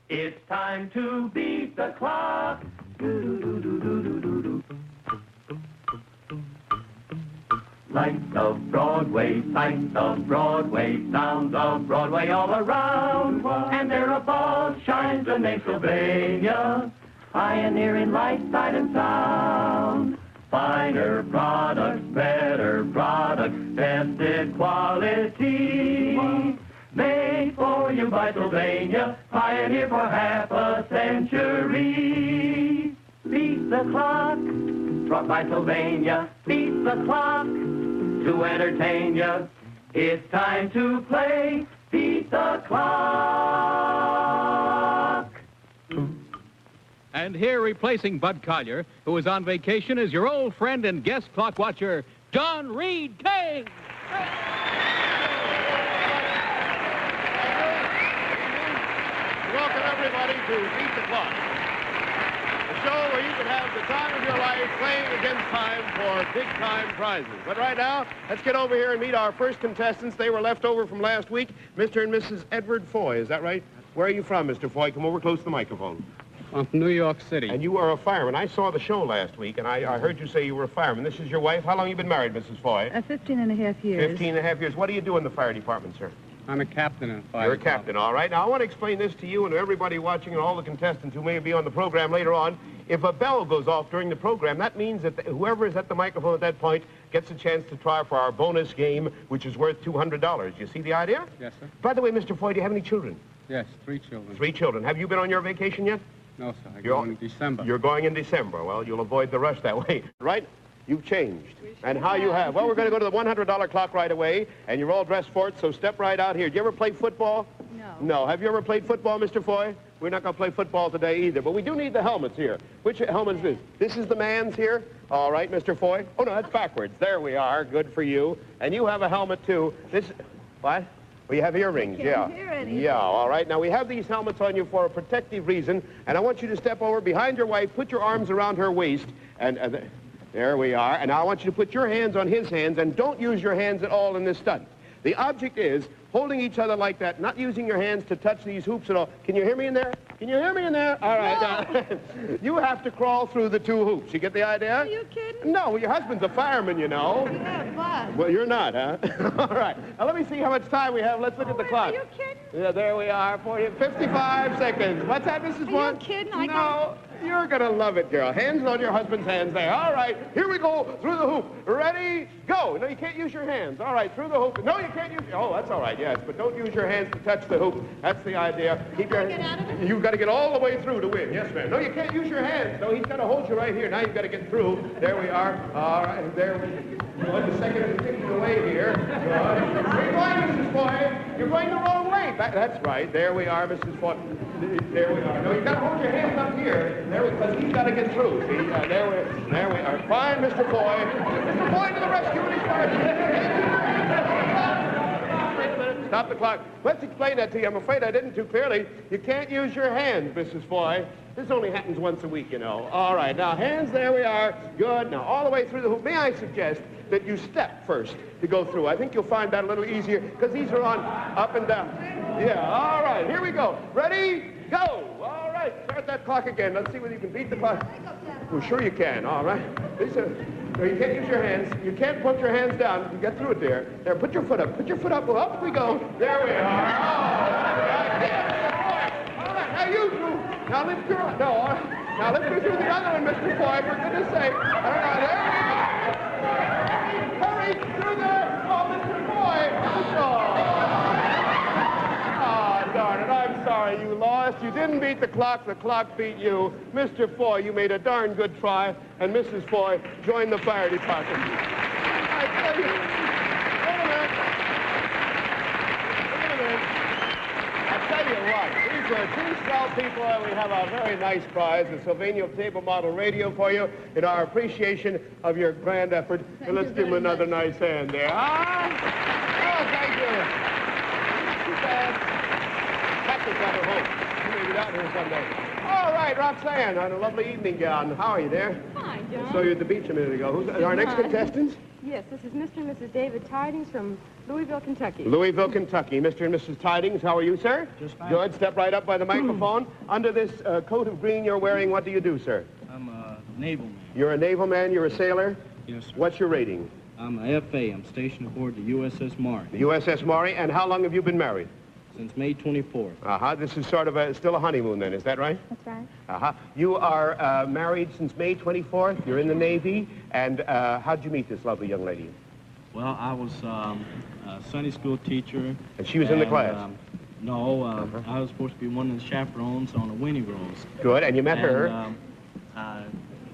It's time to beat the clock. Lights of Broadway, sights of Broadway, sounds of Broadway all around. And there above shines the name Sylvania, pioneering light, sight, and sound. Finer products, better products, tested quality. Made for you by Sylvania, pioneer for half a century. Beat the clock, brought by Sylvania. Beat the clock to entertain you. It's time to play Beat the Clock. And here, replacing Bud Collyer, who is on vacation, is your old friend and guest clock watcher, John Reed King. Welcome, everybody, to Beat the Clock, the show where you can have the time of your life playing against time for big-time prizes. But right now, let's get over here and meet our first contestants. They were left over from last week, Mr. and Mrs. Edward Foy. Is that right? Where are you from, Mr. Foy? Come over close to the microphone. I'm from New York City. And you are a fireman. I saw the show last week, and I heard you say you were a fireman. This is your wife. How long have you been married, Mrs. Foy? 15 and a half years. 15 and a half years. What do you do in the fire department, sir? I'm a captain in a fire You're a department. captain, all right. Now, I want to explain this to you and to everybody watching and all the contestants who may be on the program later on. If a bell goes off during the program, that means that whoever is at the microphone at that point gets a chance to try for our bonus game, which is worth $200. You see the idea? Yes, sir. By the way, Mr. Foy, do you have any children? Yes, 3 children. 3 children. Have you been on your vacation yet? No, sir. I go in December. You're going in December. Well, you'll avoid the rush that way. Right? You've changed. And how you have. Well, we're going to go to the $100 clock right away, and you're all dressed for it, so step right out here. Do you ever play football? No. No. Have you ever played football, Mr. Foy? We're not going to play football today either, but we do need the helmets here. Which helmet is this? This is the man's here? All right, Mr. Foy. Oh, no, that's backwards. There we are. Good for you. And you have a helmet, too. This... What? Well, you have earrings, yeah. Hear anything. Yeah, all right. Now, we have these helmets on you for a protective reason, and I want you to step over behind your wife, put your arms around her waist, and there we are. And now I want you to put your hands on his hands, and don't use your hands at all in this stunt. The object is holding each other like that, not using your hands to touch these hoops at all. Can you hear me in there? Can you hear me in there? All right. No. Now, you have to crawl through the 2 hoops. You get the idea? Are you kidding? No, your husband's a fireman, you know. Yeah, but... Well, you're not, huh? All right. Now, let me see how much time we have. Let's look at the clock. Are you kidding? Yeah, there we are for you. 55 seconds. What's that, Mrs. Foy? Are you kidding? No, you're going to love it, girl. Hands on your husband's hands there. All right, here we go through the hoop. Ready, go. No, you can't use your hands. All right, through the hoop. No, you can't use... Oh, that's all right, yes, but don't use your hands to touch the hoop. That's the idea. Keep your... Get out of it? You've got to get all the way through to win. Yes, ma'am. No, you can't use your hands. No, he's got to hold you right here. Now you've got to get through. There we are. All right, there we go. The second is kicking away here. Where are you going, Mrs. Foy? You're going the wrong way. That's right. There we are, Mrs. Foy. There we are. No, you've got to hold your hands up here. There, because he's got to get through. See? There we are. Fine, Mr. Foy. Mr. Foy to the rescue when he starts. Wait a minute. Stop the clock. Let's explain that to you. I'm afraid I didn't too clearly. You can't use your hands, Mrs. Foy. This only happens once a week, you know. All right. Now, hands, there we are. Good. Now, all the way through the hoop. May I suggest that you step first to go through? I think you'll find that a little easier because these are on up and down. Yeah, all right, here we go. Ready, go. All right, start that clock again. Let's see whether you can beat the clock. Well, sure you can, all right. No, you can't use your hands. You can't put your hands down. You get through it there. There, put your foot up. Put your foot up. Well, up we go. There we are. Oh, all right, now you through. Now lift your, no, now lift her through the other one, Mr. Foy, for goodness sake. All right, there we go. Hurry, through there. Oh, Mr. Foy. Oh, darn it, I'm sorry you lost. You didn't beat the clock beat you. Mr. Foy, you made a darn good try, and Mrs. Foy joined the fire department. I tell you, wait a minute. I'll tell you what, these are 2 swell people, and we have a very nice prize, the Sylvania table model radio for you, in our appreciation of your grand effort. And let's give them another nice hand there. Ah! Oh, thank you. Too bad. Captain's got her home. She may be down here someday. All right, Roxanne, on a lovely evening gown. How are you there? Fine, I John. saw you at the beach a minute ago. Who's our next contestants? Yes, this is Mr. and Mrs. David Tidings from Louisville, Kentucky. Louisville, Kentucky. Mr. and Mrs. Tidings, how are you, sir? Just fine. Good. Step right up by the microphone. Under this coat of green you're wearing, what do you do, sir? I'm a naval man. You're a naval man, you're a sailor? Yes, sir. What's your rating? I'm a FA. I'm stationed aboard the USS Maury The USS Maury. And how long have you been married? since May 24th. Uh-huh. This is sort of still a honeymoon then, is that right? That's right. Uh-huh. You are married since May 24th. You're in the Navy. And how'd you meet this lovely young lady? Well, I was a Sunday school teacher. And she was in the class? No, I was supposed to be one of the chaperones on the Winnie Rose. Good. And you met her?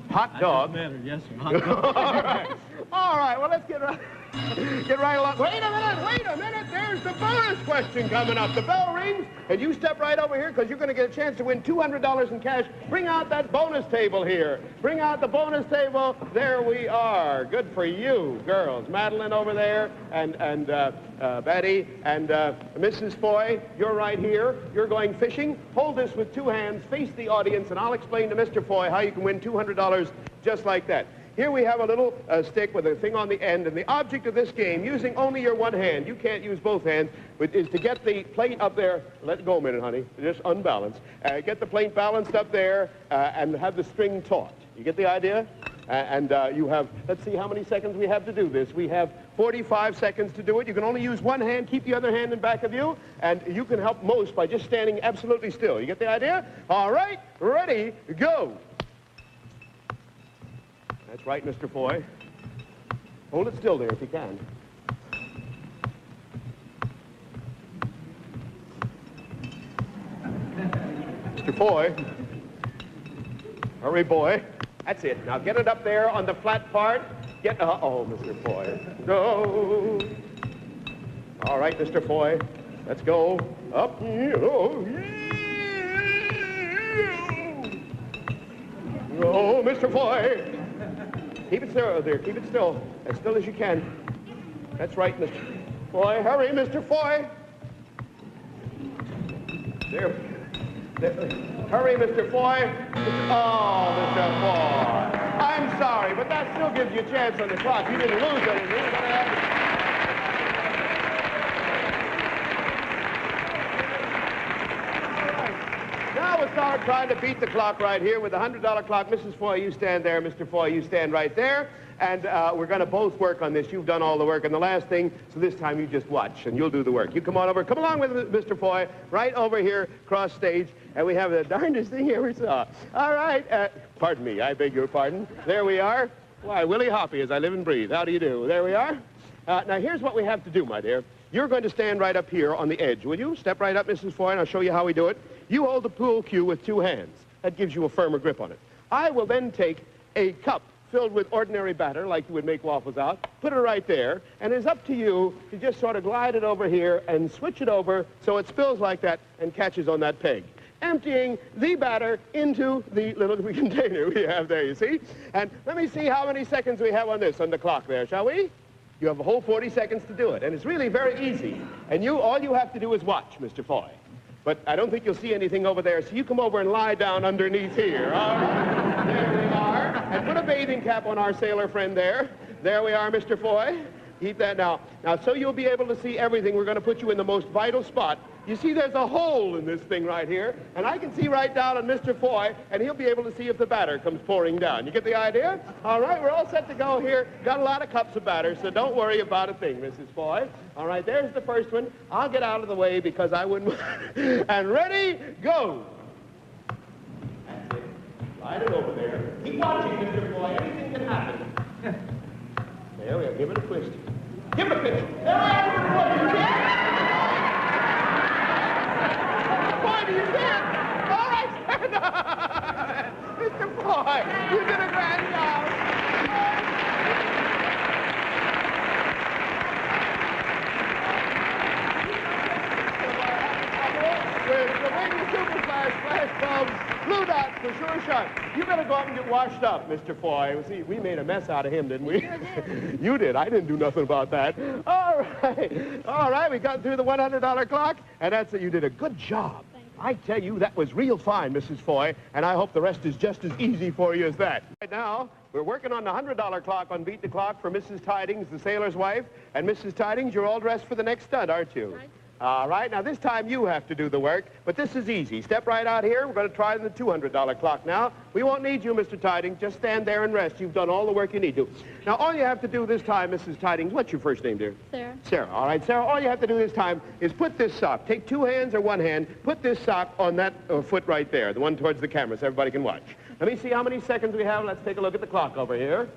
Hot dog. I just met her, yes, sir. Hot dog. All right. All right. Well, let's get right along. Wait a minute. There's the bonus question coming up. The bell rings, and you step right over here because you're going to get a chance to win $200 in cash. Bring out that bonus table here. Bring out the bonus table. There we are. Good for you, girls. Madeline over there, and Betty, and Mrs. Foy, you're right here. You're going fishing. Hold this with two hands. Face the audience, and I'll explain to Mr. Foy how you can win $200 just like that. Here we have a little stick with a thing on the end, and the object of this game, using only your one hand, you can't use both hands, is to get the plate up there. Let go a minute, honey. Just unbalanced. Get the plate balanced up there and have the string taut. You get the idea? You have, let's see how many seconds we have to do this. We have 45 seconds to do it. You can only use one hand. Keep the other hand in back of you, and you can help most by just standing absolutely still. You get the idea? All right, ready, go. That's right, Mr. Foy. Hold it still there if you can. Mr. Foy. Hurry, boy. That's it. Now get it up there on the flat part. Uh-oh, Mr. Foy. Go. All right, Mr. Foy. Let's go. Up. Oh, Mr. Foy. Keep it still there. Keep it still. As still as you can. That's right, Mr. Foy. Hurry, Mr. Foy. There. Hurry, Mr. Foy. Oh, Mr. Foy. I'm sorry, but that still gives you a chance on the clock. You didn't lose anything. Now we'll start trying to beat the clock right here with the $100 clock. Mrs. Foy, you stand there. Mr. Foy, you stand right there. And we're going to both work on this. You've done all the work. And the last thing, so this time you just watch, and you'll do the work. You come on over. Come along with Mr. Foy, right over here, cross stage. And we have the darndest thing you ever saw. All right. Pardon me. I beg your pardon. There we are. Why, Willie Hoppy, as I live and breathe. How do you do? There we are. Now, here's what we have to do, my dear. You're going to stand right up here on the edge, will you? Step right up, Mrs. Foy, and I'll show you how we do it. You hold the pool cue with two hands. That gives you a firmer grip on it. I will then take a cup filled with ordinary batter, like you would make waffles out, put it right there, and it's up to you to just sort of glide it over here and switch it over so it spills like that and catches on that peg, emptying the batter into the little container we have there, you see? And let me see how many seconds we have on this, on the clock there, shall we? You have a whole 40 seconds to do it, and it's really very easy. And all you have to do is watch, Mr. Foy. But I don't think you'll see anything over there, so you come over and lie down underneath here. All right. There we are. And put a bathing cap on our sailor friend there. There we are, Mr. Foy. Keep that now. Now, so you'll be able to see everything, we're going to put you in the most vital spot. You see there's a hole in this thing right here, and I can see right down on Mr. Foy, and he'll be able to see if the batter comes pouring down. You get the idea? All right, we're all set to go here. Got a lot of cups of batter, so don't worry about a thing, Mrs. Foy. All right, there's the first one. I'll get out of the way because I wouldn't... And ready, go! That's it. Slide it over there. Keep watching, Mr. Foy. Anything can happen. There we are. Give it a twist. Give it a pitch. There I am, Mr. Foy. You can. Boy, do you see it? All right, stand up. Mr. Foy, you did a grand job. With the Wing Super Flash bulbs, blue dots for sure shot. You better go up and get washed up, Mr. Foy. See, we made a mess out of him, didn't we? Sure did. You did. I didn't do nothing about that. All right. All right, we got through the $100 clock, and that's it. You did a good job. I tell you, that was real fine, Mrs. Foy, and I hope the rest is just as easy for you as that. Right now, we're working on the $100 clock on Beat the Clock for Mrs. Tidings, the sailor's wife. And Mrs. Tidings, you're all dressed for the next stunt, aren't you? Right. All right, now this time you have to do the work, but this is easy. Step right out here. We're going to try the $200 clock now. We won't need you, Mr. Tidings. Just stand there and rest. You've done all the work you need to. Now, all you have to do this time, Mrs. Tidings, what's your first name, dear? Sarah. Sarah. All right, Sarah, all you have to do this time is put this sock. Take 2 hands or 1 hand. Put this sock on that foot right there, the one towards the camera so everybody can watch. Let me see how many seconds we have. Let's take a look at the clock over here.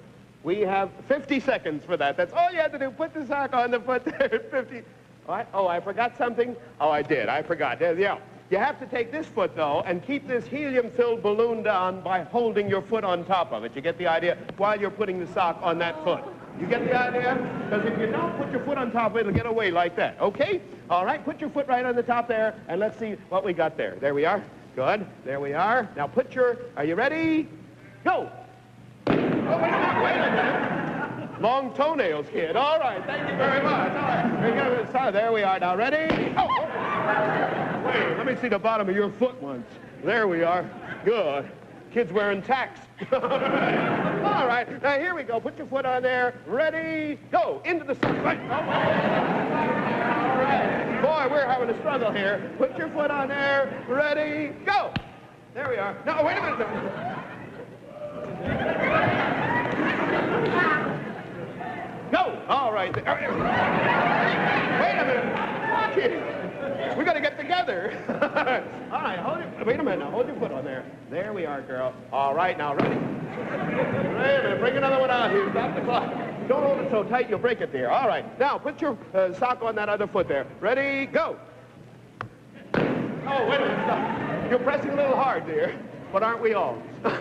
We have 50 seconds for that. That's all you have to do. Put the sock on the foot there. 50. All right. Oh, I forgot something. Oh, I did. I forgot. Yeah. You have to take this foot, though, and keep this helium-filled balloon down by holding your foot on top of it. You get the idea? While you're putting the sock on that foot. You get the idea? Because if you don't put your foot on top of it, it'll get away like that. Okay? All right. Put your foot right on the top there, and let's see what we got there. There we are. Good. There we are. Now put your... Are you ready? Go. Oh, wait a minute. Long toenails, kid. All right, thank you very much. All right, there we are. Now, ready? Oh. Wait, let me see the bottom of your foot once. There we are. Good. Kid's wearing tacks. All right, now here we go. Put your foot on there. Ready? Go. Into the sun. Right. All right. Boy, we're having a struggle here. Put your foot on there. Ready? Go. There we are. No, wait a minute. Go! All right. Wait a minute. We got to get together. All right, hold it. Wait a minute. Now, hold your foot on there. There we are, girl. All right, now, ready? Wait a minute. Bring another one out here. Stop the clock. Don't hold it so tight, you'll break it there. All right. Now, put your sock on that other foot there. Ready? Go. Oh, wait a minute. Stop. You're pressing a little hard, dear. But aren't we all? There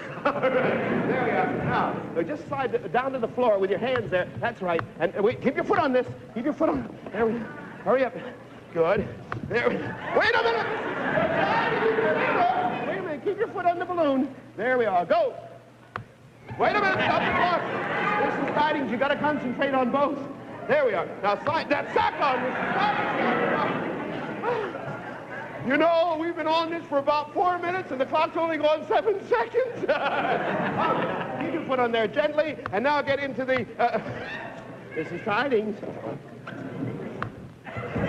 we are. Now, just slide down to the floor with your hands there. That's right. And wait, keep your foot on this. Keep your foot on. There we go. Hurry up. Good. There we go. Wait a minute. Wait a minute. Keep your foot on the balloon. There we are. Go. Wait a minute. Stop the clock. Mrs. Tidings, you got to concentrate on both. There we are. Now slide that sock on, Mrs. Tidings. You know, we've been on this for about 4 minutes, and the clock's only gone 7 seconds. Keep your foot on there gently, and now get into the... Mrs. Tidings. Wait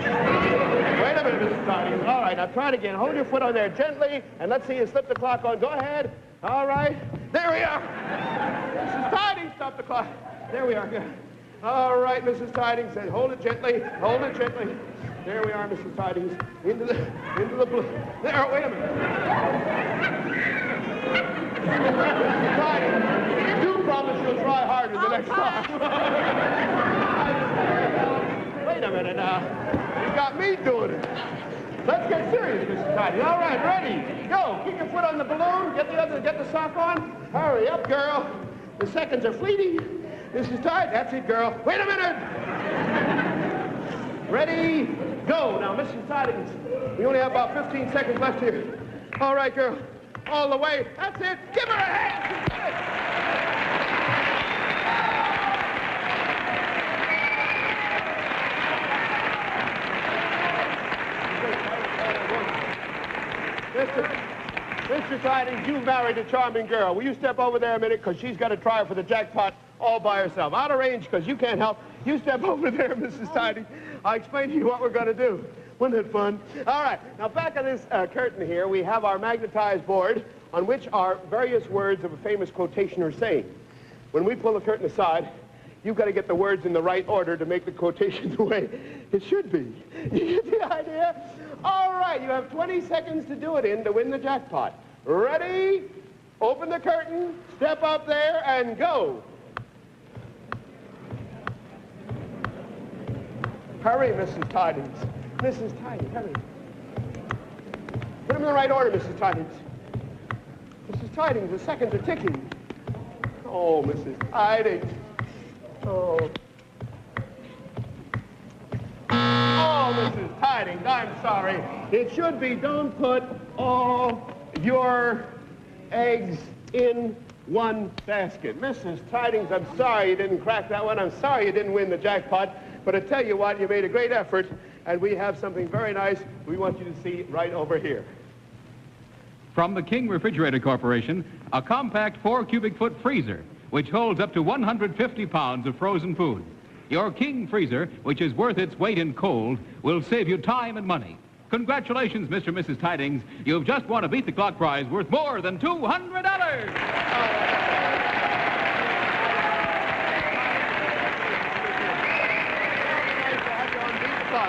a minute, Mrs. Tidings. All right, now try it again. Hold your foot on there gently, and let's see you slip the clock on. Go ahead. All right. There we are. Mrs. Tidings, stop the clock. There we are. Good. All right, Mrs. Tidings. Hold it gently. Hold it gently. There we are, Mrs. Tidings. Into the blue. There, wait a minute. Mrs. Tidings, do promise you'll try harder the next time. Wait a minute now. You got me doing it. Let's get serious, Mrs. Tidings. All right, ready. Go. Keep your foot on the balloon. Get the sock on. Hurry up, girl. The seconds are fleeting. Mrs. Tidings, that's it, girl. Wait a minute. Ready, go. Now, Mrs. Tidings, we only have about 15 seconds left here. All right, girl. All the way. That's it. Give her a hand. Mr. Tidings, you've married a charming girl. Will you step over there a minute, because she's got to try for the jackpot all by herself. Out of range, because you can't help. You step over there, Mrs. Tidings. I'll explain to you what we're going to do. Wasn't it fun? All right. Now, back on this curtain here, we have our magnetized board on which are various words of a famous quotation or saying. When we pull the curtain aside, you've got to get the words in the right order to make the quotation the way it should be. You get the idea? All right. You have 20 seconds to do it in to win the jackpot. Ready? Open the curtain, step up there, and go. Hurry, Mrs. Tidings. Mrs. Tidings, hurry. Put them in the right order, Mrs. Tidings. Mrs. Tidings, the seconds are ticking. Oh, Mrs. Tidings. Oh. Oh, Mrs. Tidings, I'm sorry. It should be, don't put all your eggs in one basket. Mrs. Tidings, I'm sorry you didn't crack that one. I'm sorry you didn't win the jackpot. But I tell you what, you made a great effort, and we have something very nice we want you to see right over here. From the King Refrigerator Corporation, a compact 4 cubic foot freezer which holds up to 150 pounds of frozen food. Your King Freezer, which is worth its weight in cold, will save you time and money. Congratulations, Mr. and Mrs. Tidings. You've just won a Beat the Clock prize worth more than $200.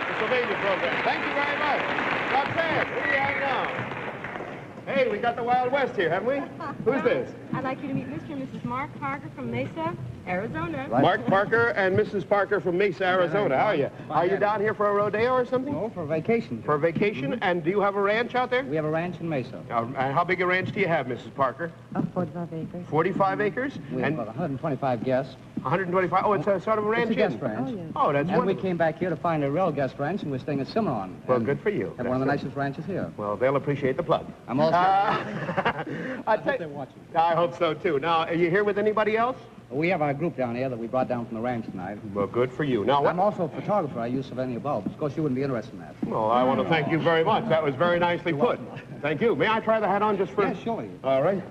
The Sylvania program. Thank you very much. Roxanne, who do we have now? Hey, we got the Wild West here, haven't we? Who's this? I'd like you to meet Mr. and Mrs. Mark Parker from Mesa, Arizona. Mark Parker and Mrs. Parker from Mesa, Arizona. How are you? Are you down here for a rodeo or something? No, for vacation. For a vacation? And do you have a ranch out there? We have a ranch in Mesa. And how big a ranch do you have, Mrs. Parker? 45 acres. 45 acres? We have about 125 guests. 125? Oh, it's a sort of a ranch. It's a guest ranch. Oh, yes. Oh, that's And we wonderful. came back here to find a real guest ranch, and we're staying at Cimarron. Well, And good for you. have one of the nicest ranches here. Well, they'll appreciate the plug. I'm also... I hope they're watching. I hope so, too. Now, are you here with anybody else? We have our group down here that we brought down from the ranch tonight. Well, good for you. Now, I'm also a photographer. I use Sylvania bulbs. Of course, you wouldn't be interested in that. Well, I want to thank you very much. That was very nicely put. Thank you. May I try the hat on just for... Yeah, surely. All right.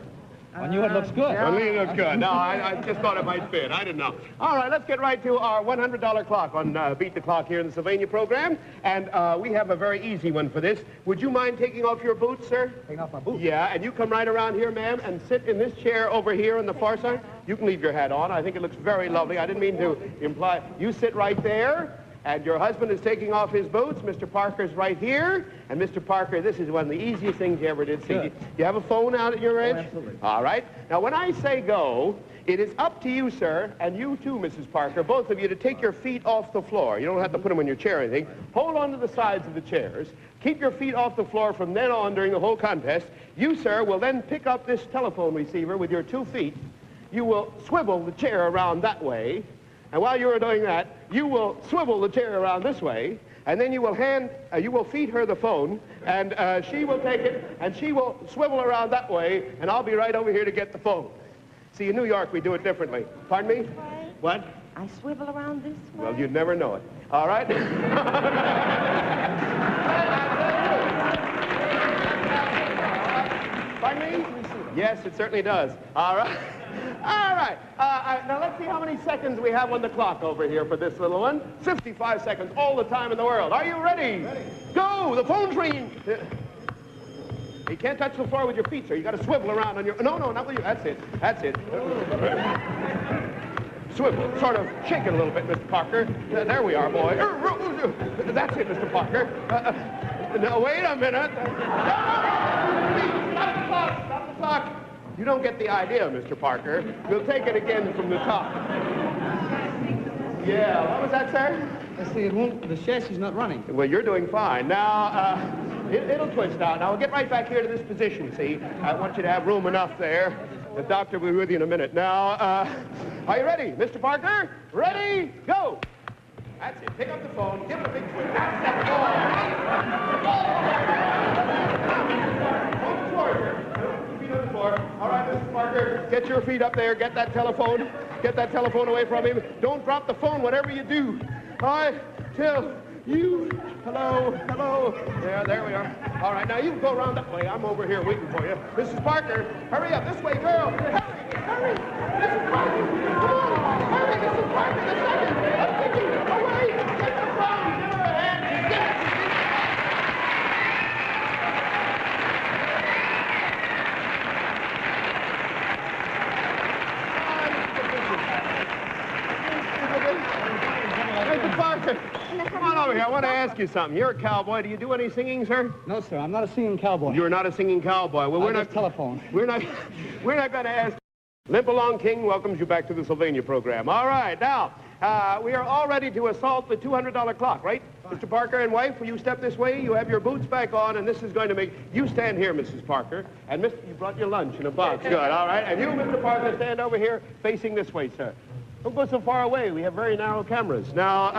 On you, it looks good. On me, it looks good. No, I just thought it might fit. I didn't know. All right, let's get right to our $100 clock on Beat the Clock here in the Sylvania program. And we have a very easy one for this. Would you mind taking off your boots, sir? Taking off my boots. Yeah, and you come right around here, ma'am, and sit in this chair over here on the far side. You can leave your hat on. I think it looks very lovely. I didn't mean to imply. You sit right there. And your husband is taking off his boots. Mr. Parker's right here. And Mr. Parker, this is one of the easiest things you ever did see. Good. You have a phone out at your ranch? Absolutely. All right. Now, when I say go, it is up to you, sir, and you too, Mrs. Parker, both of you, to take your feet off the floor. You don't have to put them on your chair or anything. Hold on to the sides of the chairs. Keep your feet off the floor from then on during the whole contest. You, sir, will then pick up this telephone receiver with your 2 feet. You will swivel the chair around that way. And while you are doing that, you will swivel the chair around this way, and then you will feed her the phone, and she will take it, and she will swivel around that way, and I'll be right over here to get the phone. See, in New York, we do it differently. Pardon me? What? I swivel around this way. Well, you'd never know it. All right? Pardon me? Yes, it certainly does. All right. All right. Now, let's see how many seconds we have on the clock over here for this little one. 55 seconds, all the time in the world. Are you ready? Ready. Go! The phone's ringing. You can't touch the floor with your feet, sir. You got to swivel around on your... No, not with you. That's it. That's it. Swivel. Sort of shake it a little bit, Mr. Parker. There we are, boy. That's it, Mr. Parker. No, wait a minute. Stop the clock. Stop the clock. You don't get the idea, Mr. Parker. We'll take it again from the top. Yeah, what was that, sir? Let's see, the chassis is not running. Well, you're doing fine. Now, it'll twist out. Now, we'll get right back here to this position, see? I want you to have room enough there. The doctor will be with you in a minute. Now, are you ready, Mr. Parker? Ready? Go! That's it. Pick up the phone. Give it a big twist. That's the All right, Mr. Parker, get your feet up there. Get that telephone. Get that telephone away from him. Don't drop the phone, whatever you do. I tell you. Hello. Yeah, there we are. All right, now you can go around that way. I'm over here waiting for you. Mrs. Parker, hurry up. This way, girl. Hurry. Mrs. Parker, come on. Hurry, Mrs. Parker, the second. I'm thinking. Away. Get the phone. Give her a hand. Get it. Mr. Parker, come on over here. I want to ask you something. You're a cowboy. Do you do any singing, sir? No, sir, I'm not a singing cowboy. You're not a singing cowboy. Well, we're not telephone. We're not going to ask. Limp Along King welcomes you back to the Sylvania program. All right, now we are all ready to assault the $200 clock, right? Fine. Mr. Parker and wife, will you step this way? You have your boots back on, and this is going to make you stand here, Mrs. Parker, and you brought your lunch in a box. Good. All right, and you, Mr. Parker, stand over here, facing this way, sir. Don't go so far away. We have very narrow cameras. Now,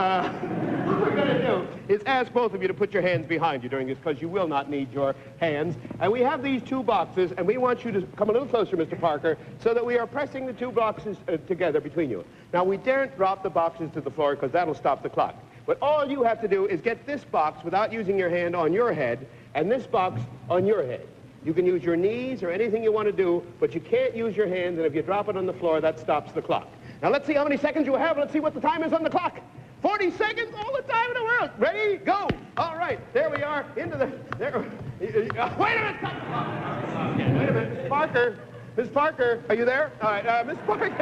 what we're going to do is ask both of you to put your hands behind you during this, because you will not need your hands. And we have these 2 boxes, and we want you to come a little closer, Mr. Parker, so that we are pressing the 2 boxes together between you. Now, we daren't drop the boxes to the floor, because that'll stop the clock. But all you have to do is get this box without using your hand on your head, and this box on your head. You can use your knees or anything you want to do, but you can't use your hands, and if you drop it on the floor, that stops the clock. Now, let's see how many seconds you have. Let's see what the time is on the clock. 40 seconds, all the time in the world. Ready? Go. All right, there we are, into the... There. Wait a minute. Stop the clock. Wait a minute. Miss Parker. Miss Parker, are you there? All right, Miss Parker.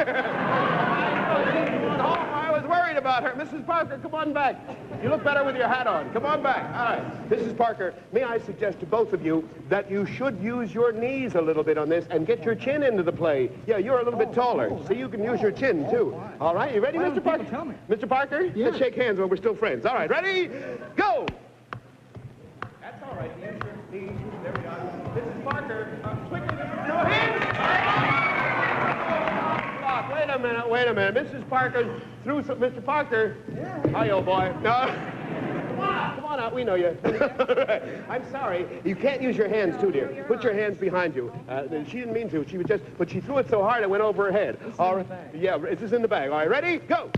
I was worried about her. Mrs. Parker, come on back. You look better with your hat on. Come on back. All right. Mrs. Parker, may I suggest to both of you that you should use your knees a little bit on this and get your chin into the play. Yeah, you're a little bit taller, so you can use your chin, too. All right, you ready, Mr. Parker? Tell me. Mr. Parker, let's shake hands while we're still friends. All right, ready? Go! That's all right. Use your knees. There we are. Mrs. Parker, quickly, your hands! Wait a minute. Mrs. Parker threw some... Mr. Parker. Yeah. Hi, old boy. No. Come on out. We know you. I'm sorry. You can't use your hands, too, dear. Put your hands behind you. She didn't mean to. She was just... But she threw it so hard it went over her head. All right. Yeah, it's just in the bag. All right, ready? Go.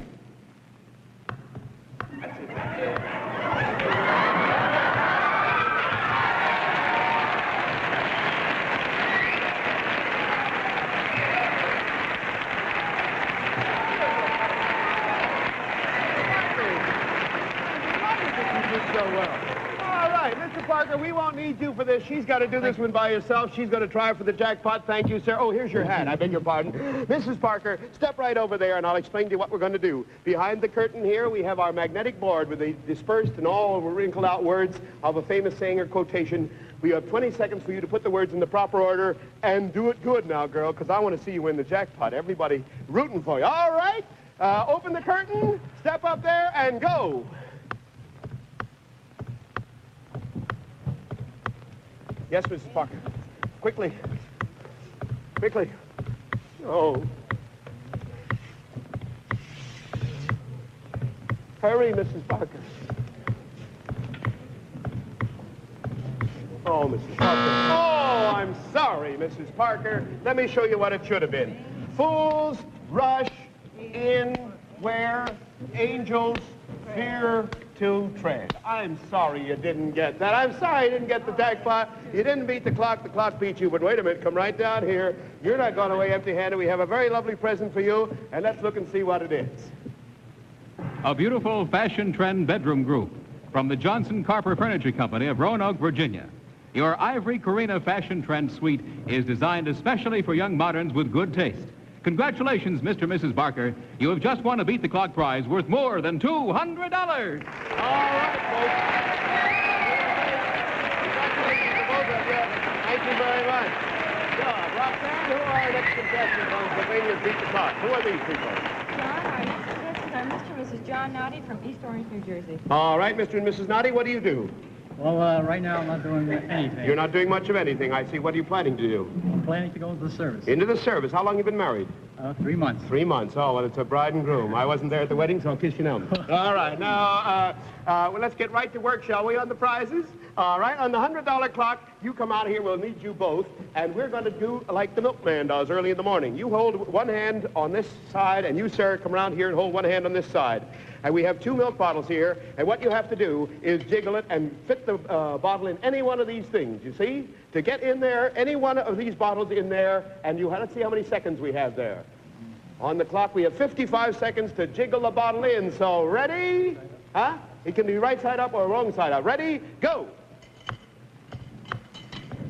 That's it. So well. All right, Mr. Parker, we won't need you for this. She's got to do this one by herself. She's going to try for the jackpot. Thank you, sir. Oh, here's your hat. I beg your pardon. Mrs. Parker, step right over there, and I'll explain to you what we're going to do. Behind the curtain here, we have our magnetic board with the dispersed and all wrinkled out words of a famous saying or quotation. We have 20 seconds for you to put the words in the proper order, and do it good now, girl, because I want to see you win the jackpot. Everybody rooting for you. All right, open the curtain, step up there, and go. Yes, Mrs. Parker. Quickly. Quickly. Oh. Hurry, Mrs. Parker. Oh, Mrs. Parker. Oh, I'm sorry, Mrs. Parker. Let me show you what it should have been. Fools rush in where angels fear to tread. I'm sorry you didn't get that. I'm sorry you didn't get the jackpot. You didn't beat the clock beat you. But wait a minute, come right down here. You're not going away empty-handed. We have a very lovely present for you, and let's look and see what it is. A beautiful fashion trend bedroom group from the Johnson Carper Furniture Company of Roanoke, Virginia. Your Ivory Carina fashion trend suite is designed especially for young moderns with good taste. Congratulations, Mr. and Mrs. Barker. You have just won a Beat the Clock prize worth more than $200. All right, folks. Thank you very much. Roxanne, who are our next contestants on Sylvania's Beat the Clock? Who are these people? John, our next contestants are Mr. and Mrs. John Noddy from East Orange, New Jersey. All right, Mr. and Mrs. Noddy, what do you do? Well, right now I'm not doing anything. You're not doing much of anything, I see. What are you planning to do? I'm planning to go into the service. Into the service. How long have you been married? 3 months. 3 months. Oh, well, it's a bride and groom. I wasn't there at the wedding, so I'll kiss you now. All right. Now, well, let's get right to work, shall we, on the prizes? All right. On the $100 clock, you come out here. We'll need you both. And we're going to do like the milkman does early in the morning. You hold one hand on this side, and you, sir, come around here and hold one hand on this side. And we have 2 milk bottles here, and what you have to do is jiggle it and fit the bottle in any one of these things, you see? To get in there, any one of these bottles in there, and let's see how many seconds we have there. On the clock, we have 55 seconds to jiggle the bottle in, so ready? Huh? It can be right side up or wrong side up. Ready? Go!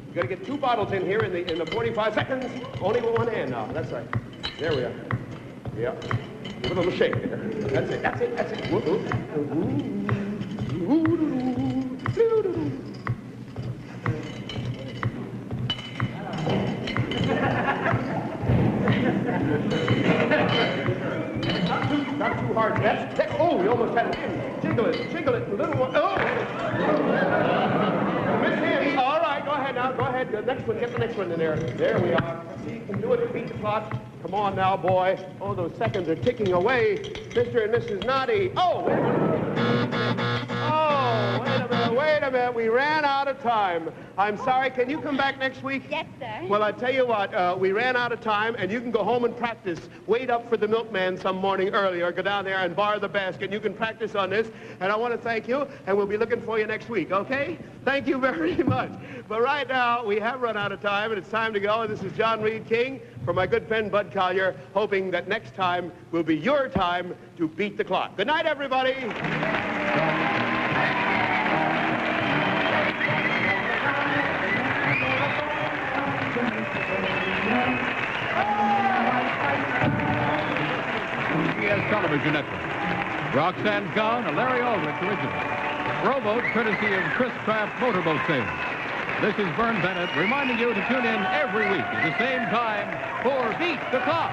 You gotta get 2 bottles in here in the 45 seconds, only with one hand now. That's right. There we are. Yeah. Give it a little shake there. That's it, that's it, that's it. Whoop, whoop. Not too hard. That's, oh, we almost had it in. Jiggle it, a little one. Oh! Miss Handy, all right, go ahead now, go ahead. The next one, get the next one in there. There we are. See, you can do it, beat the clock. Come on now, boy. Oh, those seconds are ticking away. Mr. and Mrs. Noddy. Oh, wait a minute. Oh, wait a Wait a minute. We ran out of time. I'm sorry. Can you come back next week? Yes, sir. Well, I tell you what, we ran out of time, and you can go home and practice. Wait up for the milkman some morning early, or go down there and borrow the basket. You can practice on this, and I want to thank you, and we'll be looking for you next week, okay? Thank you very much. But right now, we have run out of time, and it's time to go. And this is John Reed King for my good friend Bud Collyer, hoping that next time will be your time to beat the clock. Good night, everybody. CBS Television Network. Roxanne Gown, a Larry Aldrich original. Rowboat, courtesy of Chris Craft Motorboat Sales. This is Vern Bennett reminding you to tune in every week at the same time for Beat the Clock.